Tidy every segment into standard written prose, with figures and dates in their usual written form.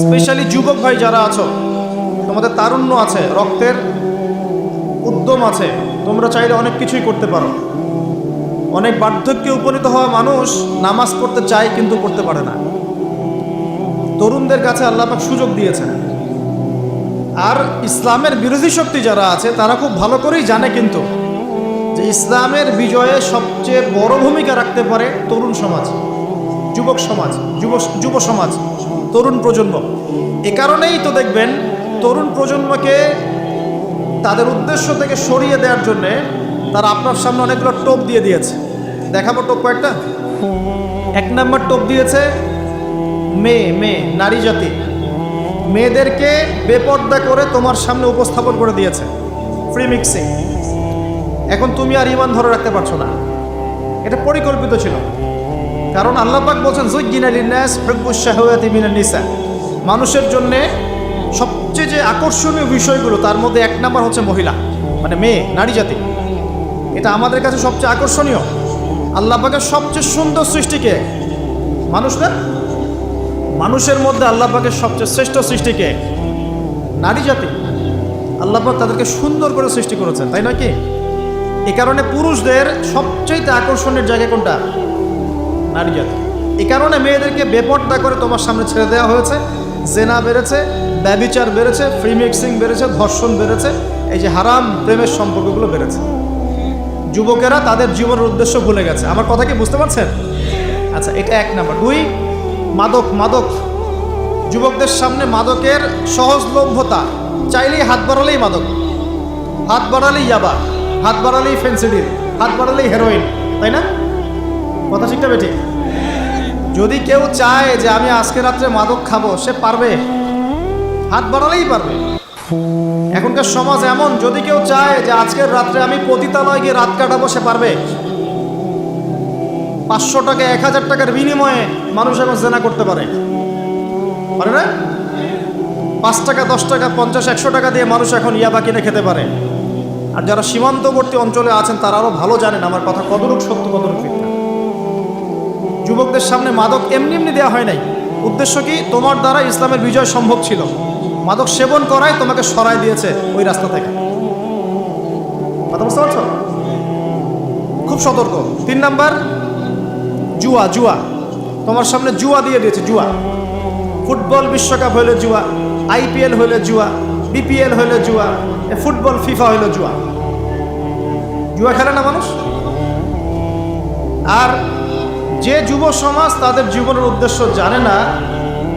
Specially যুবক ভাই যারা আছো, তোমাদের তারুণ্য আছে, রক্তের উদ্যম আছে, তোমরা চাইলে অনেক কিছুই করতে পারো। অনেক বার্ধক্যে উপনীত হওয়া মানুষ নামাজ পড়তে চায় কিন্তু করতে পারে না। তরুণদের কাছে আল্লাহ পাক সুযোগ দিয়েছেন। আর ইসলামের বিরোধী শক্তি যারা আছে তারা খুব ভালো করেই জানে কিন্তু যে ইসলামের বিজয়ে সবচেয়ে বড় ভূমিকা রাখতে পারে তরুণ সমাজ, যুবক সমাজ, যুব সমাজ, তরুণ প্রজন্ম। এ কারণেই তো দেখবেন তরুণ প্রজন্মকে তাদের উদ্দেশ্য থেকে সরিয়ে দেওয়ার জন্যে তারা আপনার সামনে অনেকগুলো টোপ দিয়ে দিয়েছে। দেখাবো টোপ কয়েকটা। 1 নম্বর টোপ দিয়েছে মেয়ে নারী জাতি, মেয়েদেরকে বেপর্দা করে তোমার সামনে উপস্থাপন করে দিয়েছে, ফ্রি মিক্সিং। এখন তুমি আর ঈমান ধরে রাখতে পারছো না। এটা পরিকল্পিত ছিল, কারণ আল্লাহ পাক বলছেন যুজ্জিনা লিন-নাস হুব্বুশ শাহাওয়াতি মিনান নিসা। মানুষের জন্য সবচেয়ে যে আকর্ষণীয় বিষয়গুলো তার মধ্যে 1 নম্বর হচ্ছে মহিলা, মানে মেয়ে, নারী জাতি। এটা আমাদের কাছে সবচেয়ে আকর্ষণীয়। আল্লাহ পাকের সবচেয়ে সুন্দর সৃষ্টিকে মানুষ না, মানুষের মধ্যে আল্লাহ পাকের সবচেয়ে শ্রেষ্ঠ সৃষ্টিকে নারী জাতি। আল্লাহ পাক তাদেরকে সুন্দর করে সৃষ্টি করেছেন, তাই নয় কি? এ কারণে পুরুষদের সবচেয়ে আকর্ষণের জায়গা কোনটা? নারী জাতি। এ কারণে মেয়েদেরকে বেপর্দা করে তোমার সামনে ছেড়ে দেওয়া হয়েছে। জেনা বেড়েছে, ব্যভিচার বেড়েছে, ফ্রি মিক্সিং বেড়েছে, ধর্ষণ বেড়েছে, এই যে হারাম প্রেমের সম্পর্কগুলো বেড়েছে। যুবকেরা তাদের জীবনের উদ্দেশ্য ভুলে গেছে। আমার কথা কি বুঝতে পারছেন? আচ্ছা, এটা 1 নম্বর। 2, মাদক। যুবকদের সামনে মাদকের সহজলভ্যতা। চাইলেই হাত বাড়ালেই মাদক, হাত বাড়ালেই ইয়াবা, হাত বাড়ালেই ফেন্সিডিল, হাত বাড়ালেই হেরোইন, তাই না? কথা ঠিকটা বেঠিক? যদি কেউ চায় যে আমি আজকে রাত্রে মাদক খাবো, সে পারবে, হাত বাড়ালেই পারবে। এখনকার সমাজ এমন, যদি কেউ চায় যে আজকের রাত্রে আমি পতিতালয় গিয়ে রাত কাটাবো, সে পারবে। 500 টাকা 1000 টাকার বিনিময়ে মানুষ এখন জেনা করতে পারে না? 5 টাকা 10 টাকা 50 100 টাকা দিয়ে মানুষ এখন ইয়াবা কিনে খেতে পারে। আর যারা সীমান্তবর্তী অঞ্চলে আছেন তারা আরও ভালো জানেন আমার কথা কতটুকু সত্য কতটুকু মিথ্যা। যুবকদের সামনে মাদক এমনি দেওয়া হয় নাই। উদ্দেশ্য কি? তোমার দ্বারা ইসলামের বিজয় সম্ভব ছিল। মাদক সেবন করাই তোমাকে সরাই দিয়েছে ওই রাস্তা থেকে। কথা বুঝতে পারছো? খুব সতর্ক। 3 নাম্বার, জুয়া। তোমার সামনে জুয়া দিয়ে দিয়েছে। জুয়া, ফুটবল বিশ্বকাপ হইলে জুয়া, IPL হইলে জুয়া, BPL হইলে জুয়া, ফুটবল ফিফা হইলে জুয়া। জুয়া খেলে না মানুষ। আর যে যুব সমাজ তাদের জীবনের উদ্দেশ্য জানে না,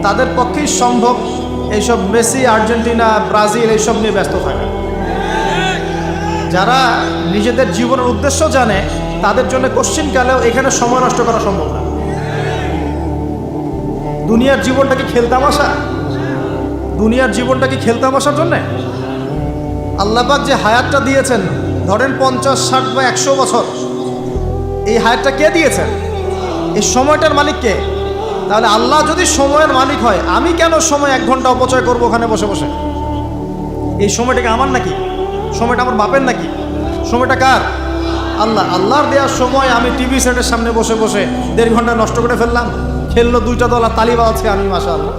তাদের পক্ষেই সম্ভব এইসব মেসি, আর্জেন্টিনা, ব্রাজিল এইসব নিয়ে ব্যস্ত থাকা। যারা নিজেদের জীবনের উদ্দেশ্য জানে তাদের জন্য কোশ্চিনকালেও এখানে সময় নষ্ট করা সম্ভব না। দুনিয়ার জীবনটা কি খেলতামাশা? দুনিয়ার জীবনটা কি খেলতামাশার জন্যে? আল্লাহ পাক যে হায়াতটা দিয়েছেন, ধরেন 50, 60 বা 100 বছর, এই হায়াতটা কে দিয়েছেন? এই সময়টার মালিক কে? তাহলে আল্লাহ যদি সময়ের মালিক হয়, আমি কেন সময় 1 ঘন্টা অপচয় করবো ওখানে বসে বসে? এই সময়টাকে আমার নাকি? সময়টা আমার বাপের নাকি? সময়টা কার? আল্লাহর দেওয়ার সময় আমি টিভি সেটের সামনে বসে বসে 1.5 ঘন্টা নষ্ট করে ফেললাম। খেললো 2টা দল আর তালি বাজাচ্ছে, আমি মাশাআল্লাহ।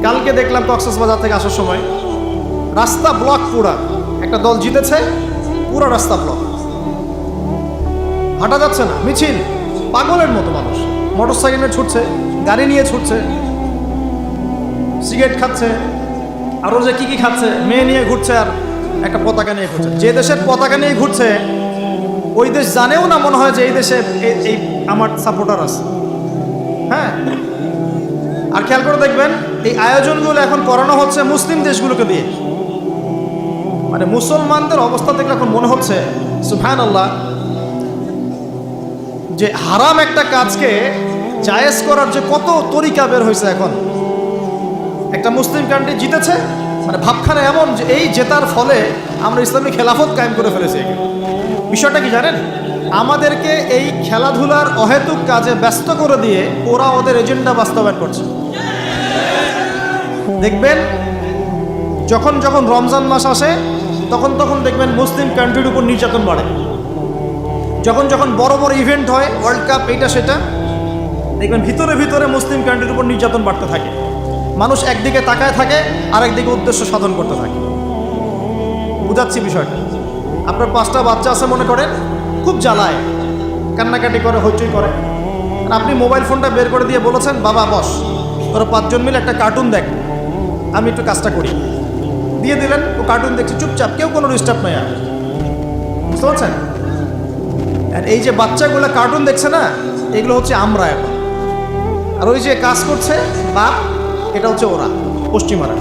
কালকে দেখলাম কক্সবাজার থেকে আসার সময় রাস্তা ব্লক, পুরা একটা দল জিতেছে, পুরো রাস্তা ব্লক, হাঁটা যাচ্ছে না, মিছিল, পাগলের মতো মানুষ মোটরসাইকেল নিয়ে ছুটছে, গাড়ি নিয়ে ছুটছে, সিগারেট খাচ্ছে, আরও যে কি খাচ্ছে, মেয়ে নিয়ে ঘুরছে, আর একটা পতাকা নিয়ে ঘুরছে। যে দেশের পতাকা নিয়ে ঘুরছে ওই দেশ জানেও না মনে হয় যে এই দেশে এই আমার সাপোর্টার আছে। হ্যাঁ, আর খেয়াল করে দেখবেন এই আয়োজনগুলো এখন করানো হচ্ছে মুসলিম দেশগুলোকে দিয়ে। মানে মুসলমানদের অবস্থা দেখলে এখন মনে হচ্ছে সুবহানাল্লাহ, যে হারাম একটা কাজকে জায়েজ করার যে কত তরিকা বের হয়েছে। এখন একটা মুসলিম কান্ট্রি জিতেছে, মানে ভাবখানা এমন যে এই জেতার ফলে আমরা ইসলামী খেলাফত কায়েম করে ফেলেছি। বিষয়টা কি জানেন? আমাদেরকে এই খেলাধুলার অহেতুক কাজে ব্যস্ত করে দিয়ে ওরা ওদের এজেন্ডা বাস্তবায়ন করছে। দেখবেন যখন রমজান মাস আসে তখন দেখবেন মুসলিম কান্ট্রির উপর নির্যাতন বাড়ে। যখন বড় ইভেন্ট হয়, ওয়ার্ল্ড কাপ, এইটা সেটা, দেখবেন ভিতরে মুসলিম কান্ট্রির উপর নির্যাতন বাড়তে থাকে। মানুষ একদিকে তাকায় থাকে, আরেকদিকে উদ্দেশ্য সাধন করতে থাকে। বুঝাচ্ছি বিষয়টা। আপনার 5টা বাচ্চা আছে মনে করেন, খুব জ্বালায়, কান্নাকাটি করে, হইচই করে, আর আপনি মোবাইল ফোনটা বের করে দিয়ে বলেছেন, বাবা বস, তোরা 5 জন মিলে একটা কার্টুন দেখ, আমি একটু কাজটা করি। দিয়ে দিলেন, ও কার্টুন দেখছে চুপচাপ, কেউ কোনো ডিস্টার্ব নাই। আর বুঝতে পারছেন? আর এই যে বাচ্চাগুলো কার্টুন দেখছে না, এগুলো হচ্ছে আমরা এখন। আর ওই যে কাজ করছে বাপ, এটা হচ্ছে ওরা, পশ্চিমারা।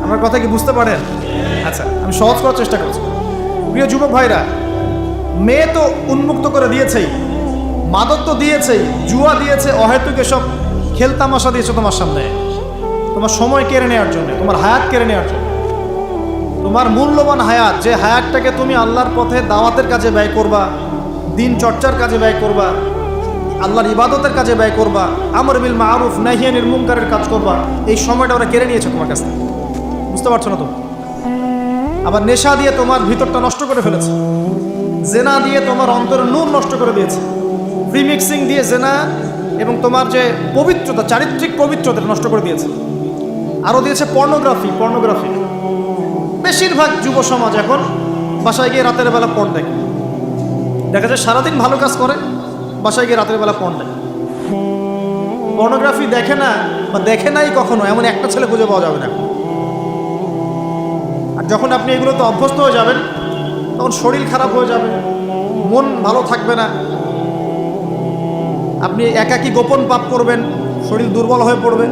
আমার কথা কি বুঝতে পারেন? আচ্ছা, আমি সহজ করার চেষ্টা করছি। প্রিয় যুবক ভাইরা, মেয়ে তো উন্মুক্ত করে দিয়েছেই, মাদক তো দিয়েছেই, জুয়া দিয়েছে, অহেতুক এসব খেলতামাশা দিয়েছে তোমার সামনে, তোমার সময় কেড়ে নেওয়ার জন্য, তোমার হায়াত কেড়ে নেওয়ার জন্য। তোমার মূল্যবান হায়াত, যে হায়াতটাকে তুমি আল্লাহর পথে দাওয়াতের কাজে ব্যয় করবা, দিন চর্চার কাজে ব্যয় করবা, আল্লাহর ইবাদতের কাজে ব্যয় করবা, আমর বিল মারুফ নাহি আনিল মুনকারের কাজ করবা, এই সময়টা ওরা কেড়ে নিয়েছে তোমার কাছ থেকে। বুঝতে পারছো না তো? আবার নেশা দিয়ে তোমার ভিতরটা নষ্ট করে ফেলেছে, জেনা দিয়ে তোমার অন্তরের নূর নষ্ট করে দিয়েছে, প্রিমিক্সিং দিয়ে জেনা এবং তোমার যে পবিত্রতা, চারিত্রিক পবিত্রতা নষ্ট করে দিয়েছে। আরও দিয়েছে পর্নোগ্রাফি। বেশিরভাগ যুব সমাজ এখন বাসায় গিয়ে রাতের বেলা পর্ন দেখে। দেখা যায় সারাদিন ভালো কাজ করে, বাসায় গিয়ে রাতের বেলা পর্ন দেখে। পর্নোগ্রাফি দেখে না বা দেখে নাই কখনো, এমন একটা ছেলে খুঁজে পাওয়া যাবে না। আর যখন আপনি এগুলোতে অভ্যস্ত হয়ে যাবেন, তখন শরীর খারাপ হয়ে যাবে, মন ভালো থাকবে না, আপনি একাকী গোপন পাপ করবেন, শরীর দুর্বল হয়ে পড়বে।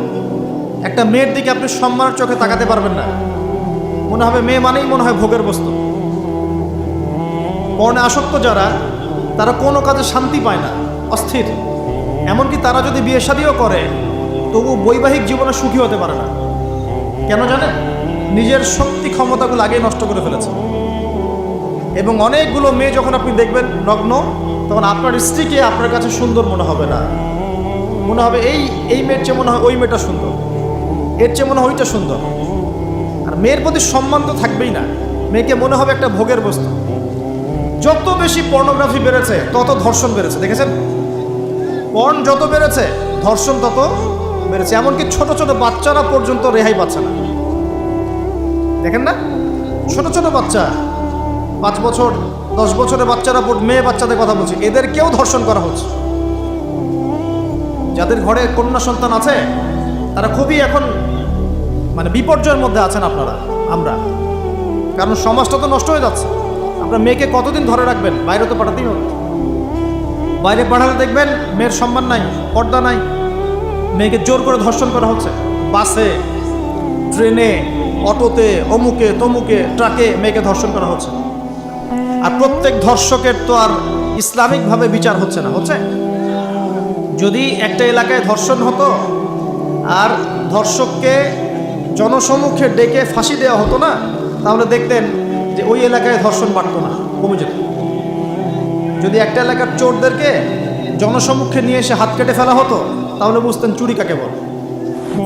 একটা মেয়ের দিকে আপনি সম্মানের চোখে তাকাতে পারবেন না, মনে হবে মেয়ে মানেই মনে হয় ভোগের বস্তু। পর্ণে আসক্ত যারা, তারা কোনো কাজে শান্তি পায় না, অস্থির। এমনকি তারা যদি বিয়ে শাদিও করে, তবু বৈবাহিক জীবনে সুখী হতে পারে না। কেন জানেন? নিজের শক্তি ক্ষমতাগুলো আগেই নষ্ট করে ফেলেছে। এবং অনেকগুলো মেয়ে যখন আপনি দেখবেন নগ্ন, তখন আপনার স্ত্রীকে আপনার কাছে সুন্দর মনে হবে না, মনে হবে এই মেয়ের চেয়ে মনে হয় ওই মেয়েটা সুন্দর, এর চেয়ে মনে হয় ওইটা সুন্দর। আর মেয়ের প্রতি সম্মান তো থাকবেই না, মেয়েকে মনে হবে একটা ভোগের বস্তু। যত বেশি পর্নোগ্রাফি বেড়েছে, তত ধর্ষণ বেড়েছে। দেখেছেন? পর্ন যত বেড়েছে, ধর্ষণ তত বেড়েছে। এমনকি ছোট ছোট বাচ্চারা পর্যন্ত রেহাই পাচ্ছে না। দেখেন না, ছোট ছোট বাচ্চা, 5 বছর 10 বছরের বাচ্চারা, মেয়ে বাচ্চাদের কথা বলছি, এদেরকেও ধর্ষণ করা হচ্ছে। যাদের ঘরে কন্যা সন্তান আছে, তারা খুবই এখন মানে বিপর্যয়ের মধ্যে আছেন আপনারা, আমরা। কারণ সমাজটা তো নষ্ট হয়ে যাচ্ছে। আপনার মেয়েকে কতদিন ধরে রাখবেন? বাইরে তো পাঠাতেই হবে। বাইরে পাঠালে দেখবেন মেয়ের সম্মান নাই, পর্দা নাই, মেয়েকে জোর করে ধর্ষণ করা হচ্ছে। বাসে, ট্রেনে, অটোতে, অমুকে তমুকে, ট্রাকে মেয়েকে ধর্ষণ করা হচ্ছে। আর প্রত্যেক ধর্ষকের তো আর ইসলামিকভাবে বিচার হচ্ছে না, হচ্ছে? যদি একটা এলাকায় ধর্ষণ হতো আর ধর্ষককে জনসমুখে ডেকে ফাঁসি দেওয়া হতো না, তাহলে দেখতেন যে ওই এলাকায় ধর্ষণ বাড়তো না, কমে যেত। যদি একটা এলাকার চোরদেরকে জনসমুখে নিয়ে এসে হাত কেটে ফেলা হতো, তাহলে বুঝতেন চুরি কাকে বল।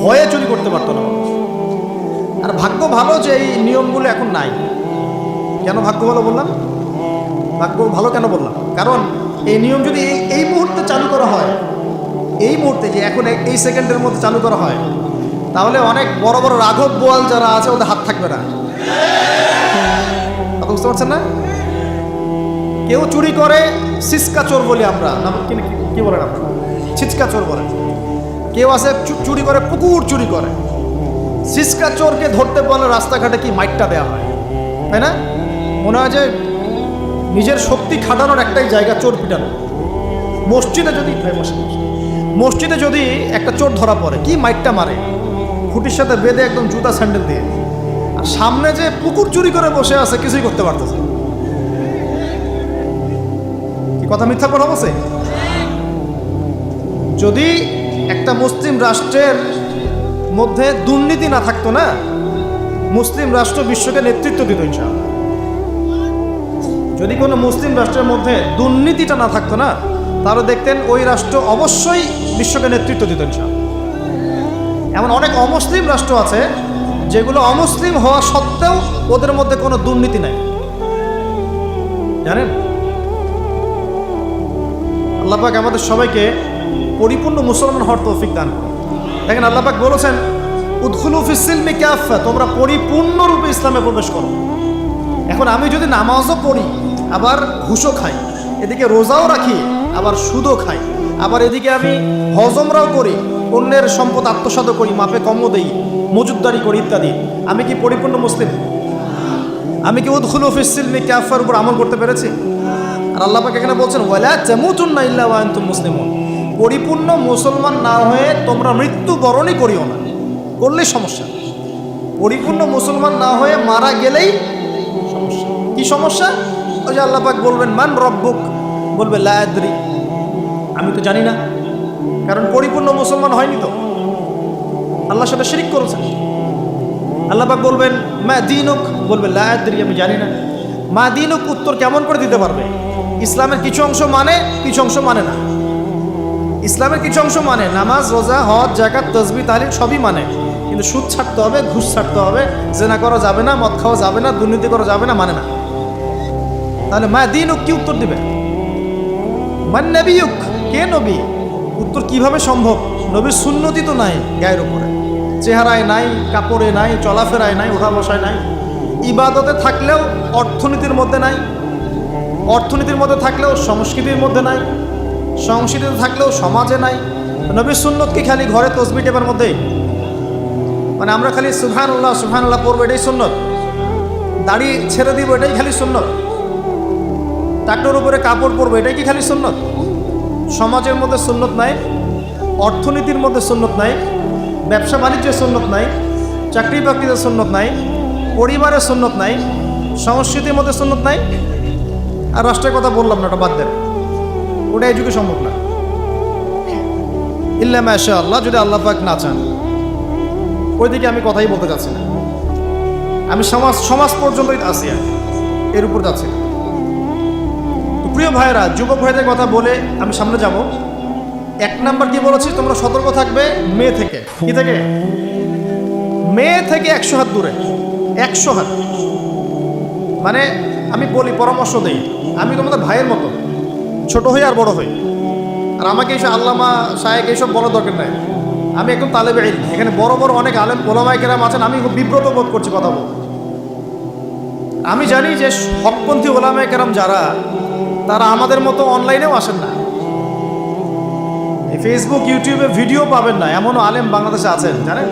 ভয়ে চুরি করতে পারতো না। আর ভাগ্য ভালো যে এই নিয়মগুলো এখন নাই। কেন ভাগ্য ভালো বললাম? ভাগ্য ভালো কেন বললাম? কারণ এই নিয়ম যদি এই মুহূর্তে চালু করা হয়, এই মুহূর্তে যে এখন এই সেকেন্ডের মধ্যে চালু করা হয়, তাহলে অনেক বড় বড় রাঘব বোয়াল যারা আছে ওদের হাত থাকবে না। কথা বুঝতে পারছেন না? কেউ চুরি করে সিসকা চোর বলি আমরা, কি বলেন আপনারা? ছিচকা চোর বলেন। কেউ আছে চুরি করে পুকুর চুরি করে। সিসকা চোরকে ধরতে পারলে রাস্তাঘাটে কি মাইটটা দেওয়া হয়, তাই না? মনে হয় যে নিজের শক্তি খাটানোর একটাই জায়গা চোর পিটানো। মসজিদে যদি একটা চোর ধরা পড়ে, কি মাইটটা মারে, খুঁটির সাথে বেঁধে একদম জুতা স্যান্ডেল দিয়ে। আর সামনে যে পুকুর চুরি করে বসে আছে, কিছুই করতে পারতেছে। কি কথা মিথ্যা কথা বলছে? যদি একটা মুসলিম রাষ্ট্রের মধ্যে দুর্নীতি না থাকতো না, মুসলিম রাষ্ট্র বিশ্বকে নেতৃত্ব দিত ইনশাআল্লাহ। যদি কোনো মুসলিম রাষ্ট্রের মধ্যে দুর্নীতিটা না থাকতো না, তাহলে দেখতেন ওই রাষ্ট্র অবশ্যই বিশ্বকে নেতৃত্ব দিত ইনশাআল্লাহ। এমন অনেক অমুসলিম রাষ্ট্র আছে যেগুলো অমুসলিম হওয়া সত্ত্বেও ওদের মধ্যে কোনো দুর্নীতি নাই, জানেন? আল্লাহ পাক আমাদের সবাইকে পরিপূর্ণ মুসলমান হওয়ার তৌফিক দান করুন। দেখেন আল্লাহ পাক বলেছেন উদখুলু ফিস সিলমি কাফা, তোমরা পরিপূর্ণরূপে ইসলামে প্রবেশ করো। এখন আমি যদি নামাজও পড়ি, আবার ঘুষও খাই, এদিকে রোজাও রাখি, আবার সুদও খাই, আবার এদিকে আমি হজমরাও করি, অন্যের সম্পদ আত্মসাৎ করি, মাপে কমও দেই, মজুদদারি করি ইত্যাদি, আমি কি পরিপূর্ণ মুসলিম? আমি কি উদখুলু ফিস সিলমি কাফার উপর আমল করতে পেরেছি? আর আল্লাহ পাক এখানে বলছেন ওয়ালা তামুতুন্না ইল্লা ওয়া আনতুম মুসলিমুন, পরিপূর্ণ মুসলমান না হয়ে তোমরা মৃত্যুবরণই করিও না। করলেই সমস্যা। পরিপূর্ণ মুসলমান না হয়ে মারা গেলেই সমস্যা। কি সমস্যা? ওই যে আল্লাহ পাক বলবেন মান রব্বুক, বলবে লা আদরি, আমি তো জানি না, কারণ পরিপূর্ণ মুসলমান হয়নি তো, আল্লাহর সাথে শিরিক করেছে। আল্লাহ পাক বলবেন মা দীনুক, বলবে লা আদরি, আমি জানি না। মা দীনুক উত্তর কেমন করে দিতে পারবে? ইসলামের কিছু অংশ মানে, কিছু অংশ মানে না। ইসলামের কিছু অংশ মানে, নামাজ, রোজা, হজ, যাকাত, তাসবিহ, তাহলিল সবই মানে, কিন্তু সুদ ছাড়তে হবে, ঘুষ ছাড়তে হবে, জেনা করা যাবে না, মদ খাওয়া যাবে না, দুর্নীতি করা যাবে না, মানে না। তাহলে মা দীনুক কি উত্তর দিবে? মান নবিয়ুক, কে নবী? উত্তর কিভাবে সম্ভব? নবীর সুন্নতি তো নাই গায়ের উপরে, চেহারায় নাই, কাপড়ে নাই, চলাফেরায় নাই, ওঠা বসায় নাই, ইবাদতে থাকলেও অর্থনীতির মধ্যে নাই, অর্থনীতির মধ্যে থাকলেও সংস্কৃতির মধ্যে নাই, সংস্কৃতিতে থাকলেও সমাজে নাই। নবীর সুন্নত কি খালি ঘরে তসবিহ টেপার মধ্যেই? মানে আমরা খালি সুবহানাল্লাহ সুবহানাল্লাহ পড়বো, এটাই সুন্নত? দাড়ি ছেড়ে দিব, এটাই খালি সুন্নত? টাকটোর উপরে কাপড় পরবো, এটাই কি খালি সুন্নত? সমাজের মধ্যে সুন্নত নাই, অর্থনীতির মধ্যে সুন্নত নাই, ব্যবসা বাণিজ্যের সুন্নত নাই, চাকরি বাকরিতে সুন্নত নাই, পরিবারের সুন্নত নাই, সংস্কৃতির মধ্যে সুন্নত নাই, আর রাষ্ট্রের কথা বললাম না, ওটা বাদ দেন, ওটা এই যুগে সম্ভব না। ইল্লা মাশা আল্লাহ, যদি আল্লাহ পাক না চান। ওইদিকে আমি কথাই বলতে চাচ্ছি না, আমি সমাজ পর্যন্তই আছি, এর উপর যাচ্ছি না। তো প্রিয় ভাইয়েরা, যুবক ভাইদের কথা বলে আমি সামনে যাব। এক নাম্বার কি বলেছি, তোমরা সতর্ক থাকবে মেয়ে থেকে। কি থেকে? মেয়ে থেকে 100 হাত দূরে। 100 হাত মানে আমি বলি, পরামর্শ দেই, আমি তোমাদের ভাইয়ের মতো, ছোট হই আর বড় হই, আর আমাকে এইসব আল্লামা শায়েখ এইসব বলার দরকার নাই। আমি একদম তালেবে ইলম, এখানে বড় বড় অনেক আলেম ওলামায়ে কেরাম আছেন, আমি খুব বিব্রত বোধ করছি কথা বল। আমি জানি যে হকপন্থী ওলামায়ে কেরাম যারা, তারা আমাদের মতো অনলাইনেও আসেন না, ফেসবুক ইউটিউবে ভিডিও পাবেন না, এমনও আলেম বাংলাদেশে আছেন জানেন,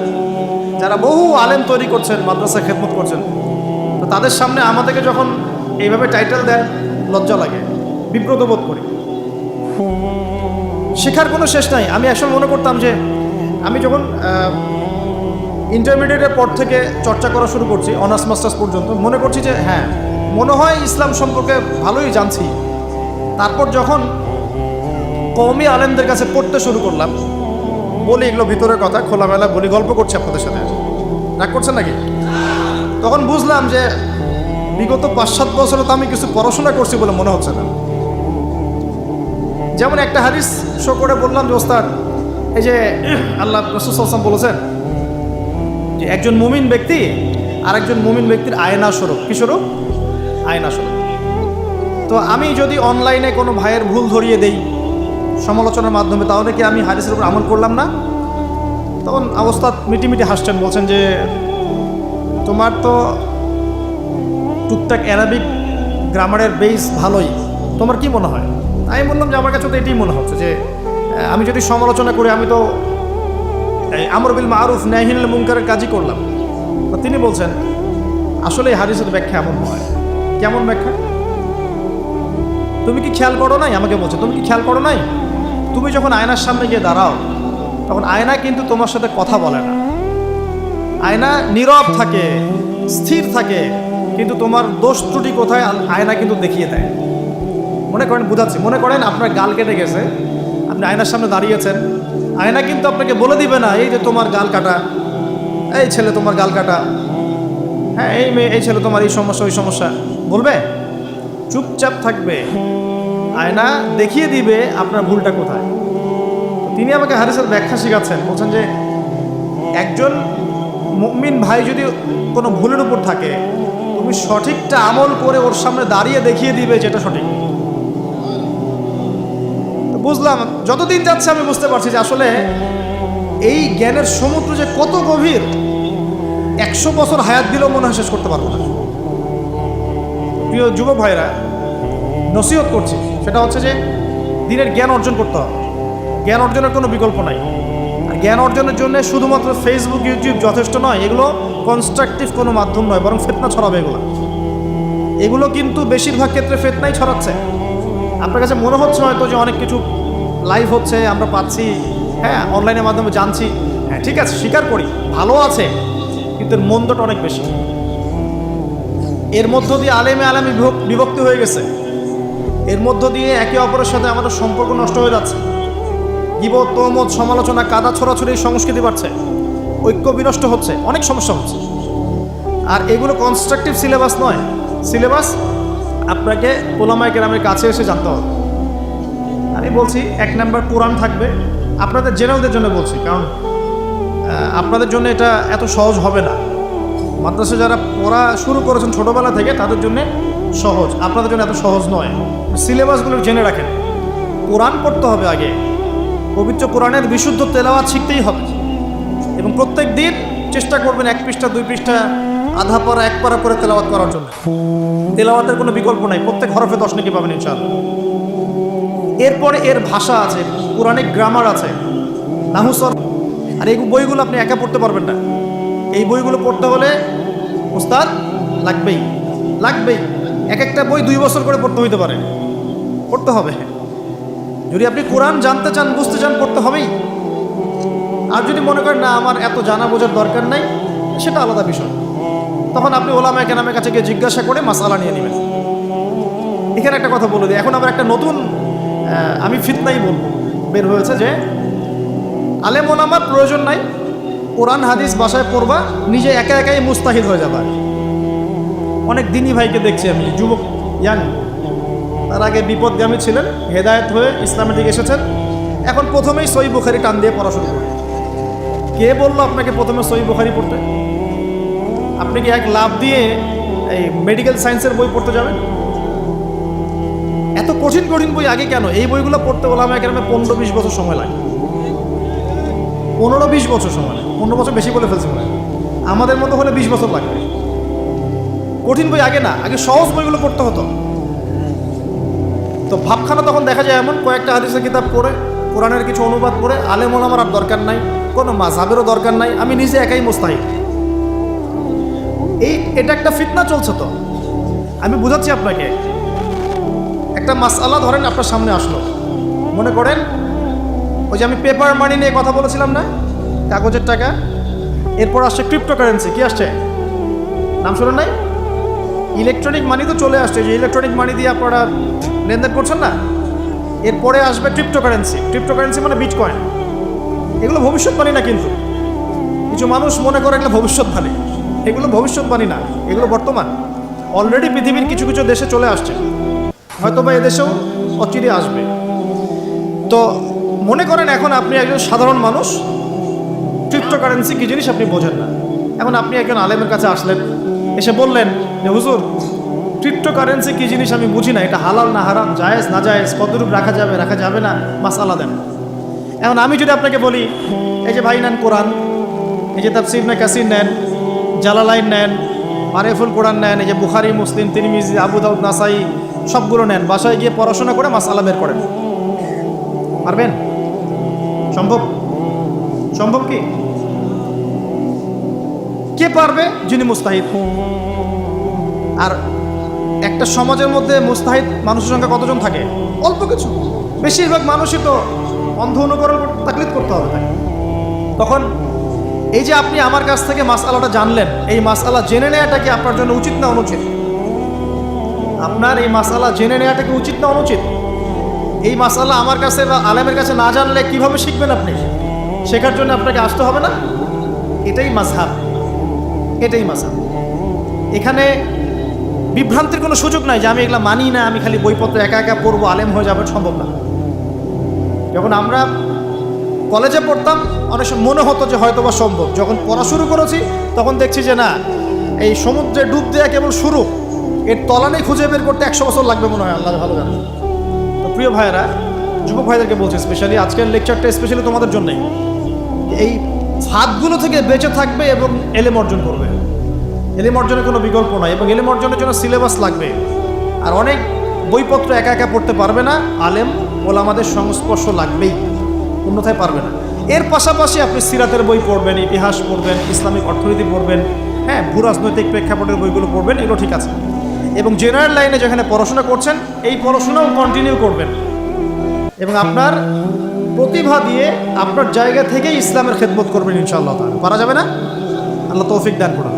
যারা বহু আলেম তৈরি করছেন, মাদ্রাসা খেদমত করছেন। তো তাদের সামনে আমাদেরকে যখন এইভাবে টাইটেল দেন, লজ্জা লাগে, বিব্রত বোধ করি। শেখার কোনো শেষ নাই। আমি একসময় মনে করতাম যে আমি যখন ইন্টারমিডিয়েটের পর থেকে চর্চা করা শুরু করছি, অনার্স মাস্টার্স পর্যন্ত, মনে করছি যে হ্যাঁ, মনে হয় ইসলাম সম্পর্কে ভালোই জানছি। তারপর যখন কওমি আলেমদের কাছে পড়তে শুরু করলাম, বলি এগুলো ভিতরের কথা, খোলামেলা বলি, গল্প করছি আপনাদের সাথে, রাগ করছেন নাকি? তখন বুঝলাম যে বিগত 5-7 বছরে তো আমি কিছু পড়াশোনা করছি বলে মনে হচ্ছে না। যেমন একটা হাদিস শো করে বললাম যে ওস্তাদ, এই যে আল্লাহ রাসূল সাল্লাল্লাহু আলাইহি ওয়াসাল্লাম বলেছেন যে একজন মুমিন ব্যক্তি আর একজন মুমিন ব্যক্তির আয়না স্বরূপ। কি স্বরূপ? আয়না স্বরূপ। তো আমি যদি অনলাইনে কোনো ভাইয়ের ভুল ধরিয়ে দেই সমালোচনার মাধ্যমে, তাহলে কি আমি হাদিসের উপর আমল করলাম না? তখন ওস্তাদ মিটিমিটি হাসছেন, বলছেন যে তোমার তো টুকটাক অ্যারাবিক গ্রামারের বেস ভালোই, তোমার কি মনে হয়? আমি বললাম যে আমার কাছে তো এটাই মনে হচ্ছে যে আমি যদি সমালোচনা করি, আমি তো এই আমর বিল মারুফ নাহি আনিল মুনকারের কাজই করলাম। তো তিনি বলছেন আসলে এই হাদিসের ব্যাখ্যা এমন হয়। কেমন ব্যাখ্যা? তুমি কি খেয়াল করো নাই? আমাকে বলছে তুমি কি খেয়াল করো নাই, তুমি যখন আয়নার সামনে গিয়ে দাঁড়াও, তখন আয়না কিন্তু তোমার সাথে কথা বলে না, আয়না নীরব থাকে, স্থির থাকে, কিন্তু তোমার দোষ ত্রুটি কোথায় আয়না কিন্তু দেখিয়ে দেয়। মনে করেন, বুঝাচ্ছি, মনে করেন আপনার গাল কেটে গেছে, আপনি আয়নার সামনে দাঁড়িয়েছেন, আয়না কিন্তু আপনাকে বলে দিবে না এই যে তোমার গাল কাটা, এই ছেলে তোমার গাল কাটা, হ্যাঁ এই মেয়ে, এই ছেলে তোমার এই সমস্যা ওই সমস্যা, বলবে? চুপচাপ থাকবে, আয়না দেখিয়ে দিবে আপনার ভুলটা কোথায়। তিনি আমাকে হাদিসের ব্যাখ্যা শেখাচ্ছেন, বলছেন যে একজন মুমিন ভাই যদি কোনো ভুলের উপর থাকে, তুমি সঠিকটা আমল করে ওর সামনে দাঁড়িয়ে দেখিয়ে দিবে যেটা সঠিক। বুঝলাম, যতদিন যাচ্ছে আমি বুঝতে পারছি যে আসলে এই জ্ঞানের সমুদ্র যে কত গভীর, 100 বছর হায়াত দিলেও মনে হয় শেষ করতে পারবো না। প্রিয় যুবক ভাইরা, নসিহত করছি, সেটা হচ্ছে যে দিনের জ্ঞান অর্জন করতে হবে। জ্ঞান অর্জনের কোনো বিকল্প নাই। আর জ্ঞান অর্জনের জন্য শুধুমাত্র ফেসবুক, ইউটিউব যথেষ্ট নয়। এগুলো কনস্ট্রাকটিভ কোনো মাধ্যম নয়, বরং ফিতনা ছড়াবে এগুলো কিন্তু বেশিরভাগ ক্ষেত্রে ফিতনাই ছড়াচ্ছে। আপনার কাছে মনে হচ্ছে হয়তো যে অনেক কিছু লাইভ হচ্ছে, আমরা পাচ্ছি, হ্যাঁ, অনলাইনের মাধ্যমে জানছি, হ্যাঁ ঠিক আছে, স্বীকার করি ভালো আছে, কিন্তু এর মন্দটা অনেক বেশি। এর মধ্য দিয়ে আলেমে বিভক্তি হয়ে গেছে। এর মধ্য দিয়ে একে অপরের সাথে আমাদের সম্পর্ক নষ্ট হয়ে যাচ্ছে। গীবত, তহমত, সমালোচনা, কাদা ছড়াছড়ি সংস্কৃতি বাড়ছে, ঐক্য বিনষ্ট হচ্ছে, অনেক সমস্যা হচ্ছে। আর এগুলো কনস্ট্রাকটিভ সিলেবাস নয়। সিলেবাস আপনাকে ওলামায়ে কেরামের কাছে এসে জানতে হবে। আমি বলছি 1 নাম্বার কোরআন থাকবে। আপনাদের জেনারেলদের জন্য বলছি, কারণ আপনাদের জন্য এটা এত সহজ হবে না। মাদ্রাসা যারা পড়া শুরু করেছেন ছোটোবেলা থেকে তাদের জন্য সহজ, আপনাদের জন্য এত সহজ নয়। সিলেবাসগুলো জেনে রাখেন। কোরআন পড়তে হবে আগে, পবিত্র কোরআনের বিশুদ্ধ তেলাওয়াত শিখতেই হবে, এবং প্রত্যেক দিন চেষ্টা করবেন 1 পৃষ্ঠা 2 পৃষ্ঠা, আধা পারা 1 পারা করে তেলাওয়াত করার জন্য। তেলাওয়াতের কোনো বিকল্প নাই, প্রত্যেক হরফে 10 নেকি পাবেন ইনশাআল্লাহ। এরপরে এর ভাষা আছে, পুরাণিক গ্রামার আছে, নাহুসর। আর এই বইগুলো আপনি একা পড়তে পারবেন না। এই বইগুলো পড়তে হলে উস্তাদ লাগবেই। এক একটা বই 2 বছর করে পড়তে হইতে পারে, পড়তে হবে। যদি আপনি কোরআন জানতে চান, বুঝতে চান, পড়তে হবেই। আর যদি মনে করেন না আমার এত জানা বোঝার দরকার নাই, সেটা আলাদা বিষয়। তখন আপনি ওলামায়ে কেরামের কাছে গিয়ে জিজ্ঞাসা করে মাসআলা নিয়ে নেবেন। এখানে একটা কথা বলে দিই, এখন আবার একটা নতুন আমি ফিতনাই বলবো বের হয়েছে যে আলেম ওলামার প্রয়োজন নাই, কোরআন হাদিস বাসায় পড়বা, নিজে একা একাই মুস্তাহিদ হয়ে যাবা। অনেক দিনই ভাইকে দেখছি আমি, যুবক ইয়াং, তার আগে বিপদগামী ছিলেন, হেদায়েত হয়ে ইসলামের দিকে এসেছেন, এখন প্রথমেই সহিহ বুখারী টান দিয়ে পড়া শুরু করেন। কে বললো আপনাকে প্রথমে সহিহ বুখারী পড়তে? আপনি কি এক লাভ দিয়ে এই মেডিকেল সায়েন্সের বই পড়তে যাবেন? এত কঠিন বই আগে কেন? এই বইগুলো পড়তে ওলামায়ে কেরামের 15-20 বছর সময় লাগে। 15-20 বছর সময় লাগে। 15 বছর বেশি বলে ফেলছে মনে হয়। আমাদের মতো হলে 20 বছর লাগবে। কঠিন বই আগে না, আগে সহজ বইগুলো পড়তে হতো। তো ভাবখানা তখন দেখা যায় এমন, কয়েকটা হাদিসের কিতাব পড়ে, কোরআনের কিছু অনুবাদ পড়ে, আলেম ওলামার আর দরকার নাই, কোনো মাযহাবেরও দরকার নাই, আমি নিজে একাই মুস্তাহিদ। এটা একটা ফিতনা চলছে। তো আমি বুঝাচ্ছি আপনাকে, একটা মাসআলা ধরেন আপনার সামনে আসলো, মনে করেন ওই যে আমি পেপার মানি নিয়ে কথা বলেছিলাম না, কাগজের টাকা, এরপর আসছে ক্রিপ্টোকারেন্সি। কি আসছে? নাম শুনেন নাই? ইলেকট্রনিক মানি তো চলে আসছে, যে ইলেকট্রনিক মানি দিয়ে আপনারা লেনদেন করছেন না, এরপরে আসবে ক্রিপ্টোকারেন্সি। ক্রিপ্টোকারেন্সি মানে বিটকয়েন। এগুলো ভবিষ্যৎবাণী না, কিন্তু কিছু মানুষ মনে করে এগুলো ভবিষ্যৎবাণী। এগুলো ভবিষ্যৎবাণী না, এগুলো বর্তমান। অলরেডি পৃথিবীর কিছু কিছু দেশে চলে আসছে, হয়তো বা এদেশেও অচিরে আসবে। তো মনে করেন এখন আপনি একজন সাধারণ মানুষ, ক্রিপ্টোকারেন্সি কী জিনিস আপনি বোঝেন না। এখন আপনি একজন আলেমের কাছে আসলেন, এসে বললেন যে হুজুর, ক্রিপ্টোকারেন্সি কী জিনিস আমি বুঝি না, এটা হালাল না হারাম, জায়েজ না জায়েজ, কতটুকু রাখা যাবে রাখা যাবে না, মাসআলা দেন। এখন আমি যদি আপনাকে বলি, এই যে ভাই নেন কোরআন, এই যে তাফসীর ইবনে কাসির নেন, জালালাইন নেন, মারিফুল কোরআন নেন, এই যে বুখারী, মুসলিম, তিরমিজি, আবু দাউদ, নাসাই, সবগুলো নেন, বাসায় গিয়ে পড়াশোনা করে মাসআলা বের করেন, পারবেন? সম্ভব কি? কে পারবে? যিনি মুস্তাহিদ। আর একটা সমাজের মধ্যে মুস্তাহিদ মানুষের সংখ্যা কতজন থাকে? অল্প কিছু। বেশিরভাগ মানুষই তো অন্ধ অনুকরণ তাকলিদ করতে হবে তাকে। তখন এই যে আপনি আমার কাছ থেকে মাসআলাটা জানলেন, এই মাসআলা জেনে নেওয়াটা কি আপনার জন্য উচিত না অনুচিত? আপনার এই মাসআলা জেনে নেওয়াটা কি উচিত না অনুচিত? এই মাসআলা আমার কাছে বা আলেমের কাছে না জানলে কিভাবে শিখবেন আপনি? শেখার জন্য আপনাকে আসতে হবে না? এটাই মাযহাব। এখানে বিভ্রান্তির কোনো সুযোগ নাই যে আমি এগুলা মানি না, আমি খালি বইপত্র একা একা পড়বো, আলেম হয়ে যাবে, সম্ভব না। যখন আমরা কলেজে পড়তাম অনেক সময় মনে হতো যে হয়তো বা সম্ভব। যখন পড়া শুরু করেছি তখন দেখছি যে না, এই সমুদ্রে ডুব দেওয়া কেবল শুরু, এর তলানে খুঁজে বের করতে 100 বছর লাগবে মনে হয়, আল্লাহ ভালো জানে। তো প্রিয় ভাইয়েরা, যুবক ভাইদেরকে বলছি, স্পেশালি আজকের লেকচারটা স্পেশালি তোমাদের জন্যই। এই ফাঁদগুলো থেকে বেঁচে থাকবে এবং এলেম অর্জন করবে। এলেম অর্জনের কোনো বিকল্প নয়, এবং এলেম অর্জনের জন্য সিলেবাস লাগবে। আর অনেক বইপত্র একা একা পড়তে পারবে না, আলেম ওলামাদের সংস্পর্শ লাগবেই, অন্যথায় পারবে না। এর পাশাপাশি আপনি সিরাতের বই পড়বেন, ইতিহাস পড়বেন, ইসলামিক অর্থনীতি পড়বেন, হ্যাঁ, ভূরাজনৈতিক প্রেক্ষাপটের বইগুলো পড়বেন, এগুলো ঠিক আছে। এবং জেনারেল লাইনে যেখানে পড়াশোনা করছেন এই পড়াশোনাও কন্টিনিউ করবেন, এবং আপনার প্রতিভা দিয়ে আপনার জায়গা থেকে ইসলামের খেদমত করবেন ইনশাআল্লাহ। পারা যাবে না? আল্লাহ তৌফিক দান করুন।